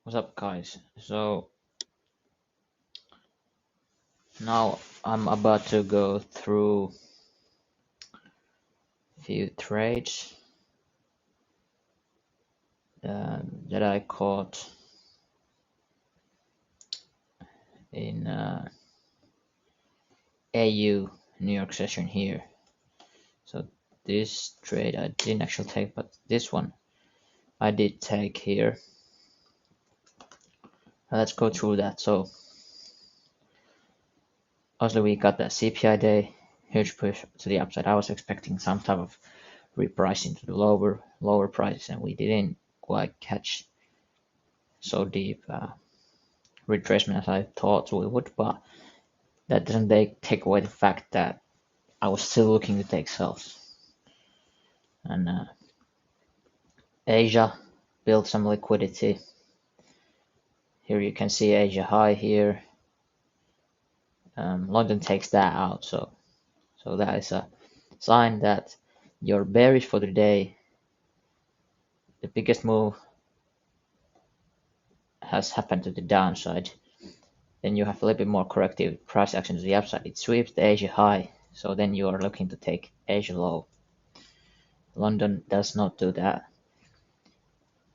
What's up, guys? So now I'm about to go through a few trades that I caught in AU New York session here. So this trade I didn't actually take, but this one I did take here. Let's go through that. So obviously we got that CPI day, huge push to the upside. I was expecting some type of repricing to the lower prices, and we didn't quite catch so deep retracement as I thought we would, but that doesn't take away the fact that I was still looking to take sells. And Asia built some liquidity. Here you can see Asia high here. London takes that out, so that is a sign that you're bearish for the day. The biggest move has happened to the downside. Then you have a little bit more corrective price action to the upside. It sweeps the Asia high, so then you are looking to take Asia low. London does not do that.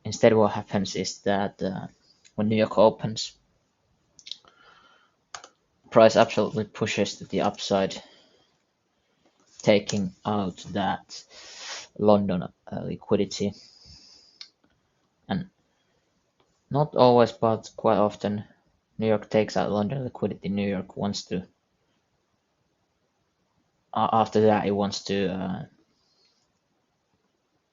Instead, what happens is that when New York opens, price absolutely pushes to the upside, taking out that London liquidity. And not always, but quite often, New York takes out London liquidity. New York wants to, after that, it wants to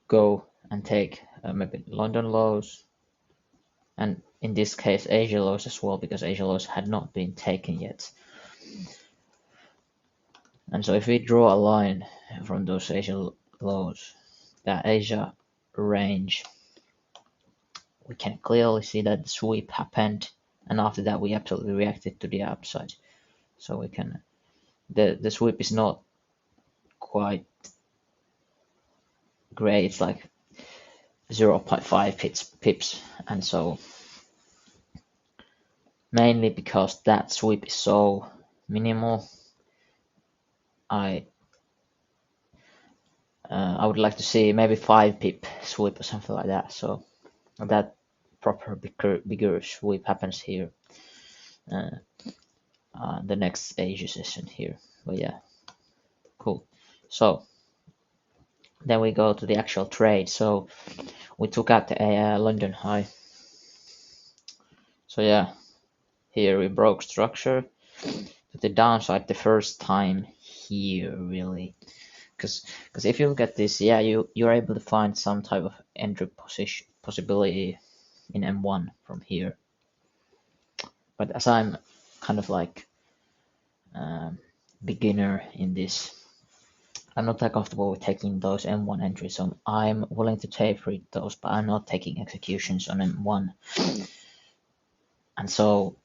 go and take maybe London lows, and in this case Asia lows as well, because Asia lows had not been taken yet. And so if we draw a line from those Asia lows, that Asia range, we can clearly see that the sweep happened, and after that we absolutely reacted to the upside. So we can, the sweep is not quite great, it's like 0.5 pips, and so mainly because that sweep is so minimal, I would like to see maybe 5 pip sweep or something like that. So that proper bigger sweep happens here, the next Asia session here. But yeah, cool. So then we go to the actual trade. So we took out the London high. So yeah, here we broke structure to the downside the first time here, really. Because if you look at this, yeah, you're able to find some type of entry position possibility in M1 from here. But as I'm kind of like beginner in this, I'm not that comfortable with taking those M1 entries, so I'm willing to take those, but I'm not taking executions on M1. And so,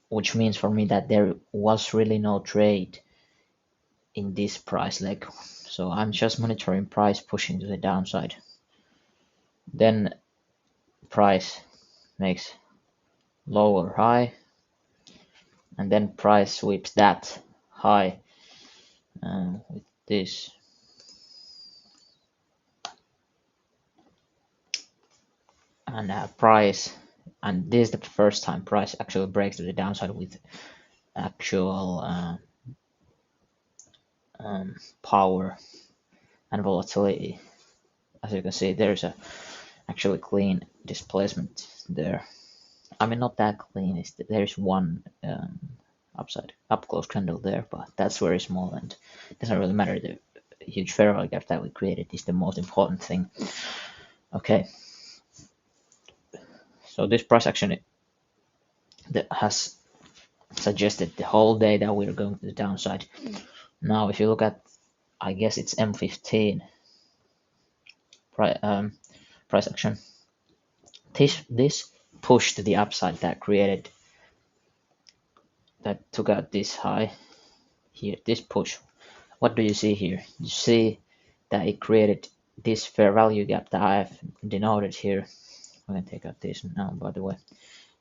which means for me that there was really no trade in this price leg. So I'm just monitoring price pushing to the downside. Then price makes lower high, and then price sweeps that high with this. And price, and this is the first time price actually breaks to the downside with actual power and volatility. As you can see, there's a actually clean displacement there. I mean, not that clean. There's one up close candle there, but that's very small and it doesn't really matter. The huge fair value gap that we created is the most important thing. Okay, so this price action that has suggested the whole day that we're going to the downside. Now, if you look at, I guess it's M15 price action, this push to the upside that took out this high here, this push. What do you see here? You see that it created this fair value gap that I have denoted here, I can take out this now, by the way.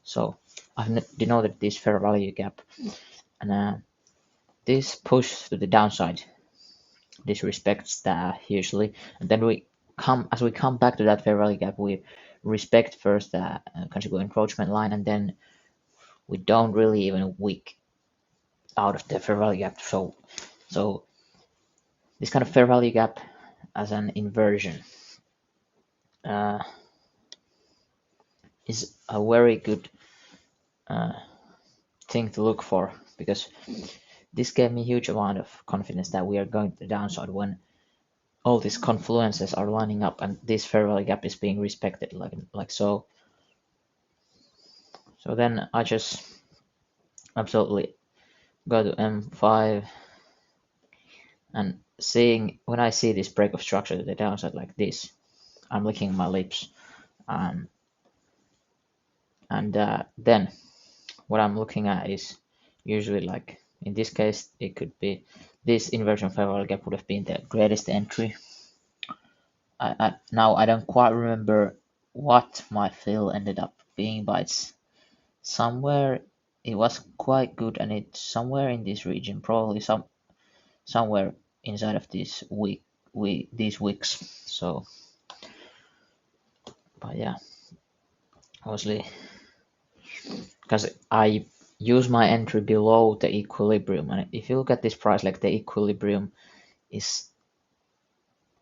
So I've denoted this fair value gap, and this push to the downside. This respects that usually, and then as we come back to that fair value gap, we respect first the considerable encroachment line, and then we don't really even wick out of the fair value gap. So this kind of fair value gap as an inversion uh, is a very good thing to look for, because this gave me a huge amount of confidence that we are going to the downside when all these confluences are lining up and this fair value gap is being respected like so. So then I just absolutely go to M5, and when I see this break of structure to the downside like this, I'm licking my lips. And then what I'm looking at is usually, like in this case, it could be this inversion fair value gap would have been the greatest entry. Now I don't quite remember what my fill ended up being, but it's somewhere. It was quite good, and it's somewhere in this region, probably somewhere inside of these weeks. So, but yeah, obviously, because I use my entry below the equilibrium, and if you look at this price, like the equilibrium is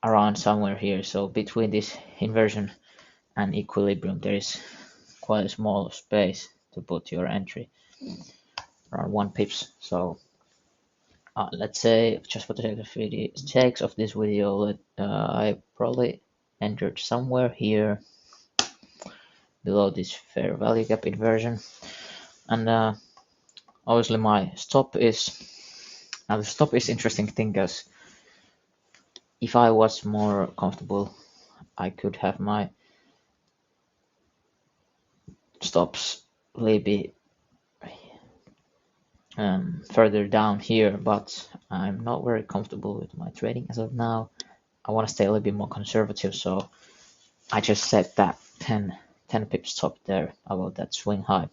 around somewhere here. So between this inversion and equilibrium, there is quite a small space to put your entry, around 1 pips. So let's say, just for the sake of this video, I probably entered somewhere here below this fair value gap inversion, and obviously my stop is, now the stop is interesting thing, because if I was more comfortable, I could have my stops maybe further down here, but I'm not very comfortable with my trading as of now. I want to stay a little bit more conservative, so I just set that 10 pips stop there about that swing high.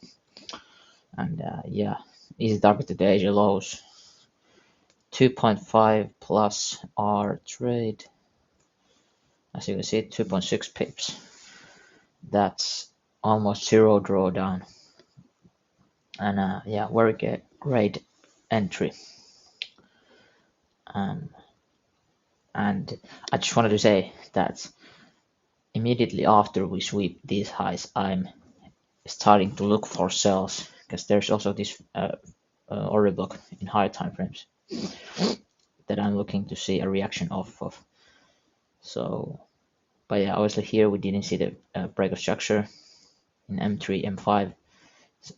And yeah, easy target to the Asia lows. 2.5 plus R trade. As you can see, 2.6 pips. That's almost zero drawdown. And yeah, very great entry. And I just wanted to say that immediately after we sweep these highs, I'm starting to look for sells, because there's also this order block in higher time frames that I'm looking to see a reaction off of. So, but yeah, obviously here we didn't see the break of structure in M3, M5,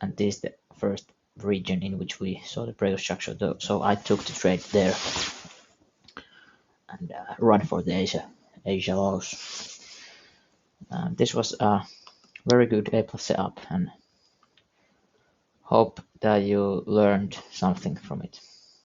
and this is the first region in which we saw the break of structure, though. So I took the trade there and run for the Asia lows. This was a very good A+ setup, and hope that you learned something from it.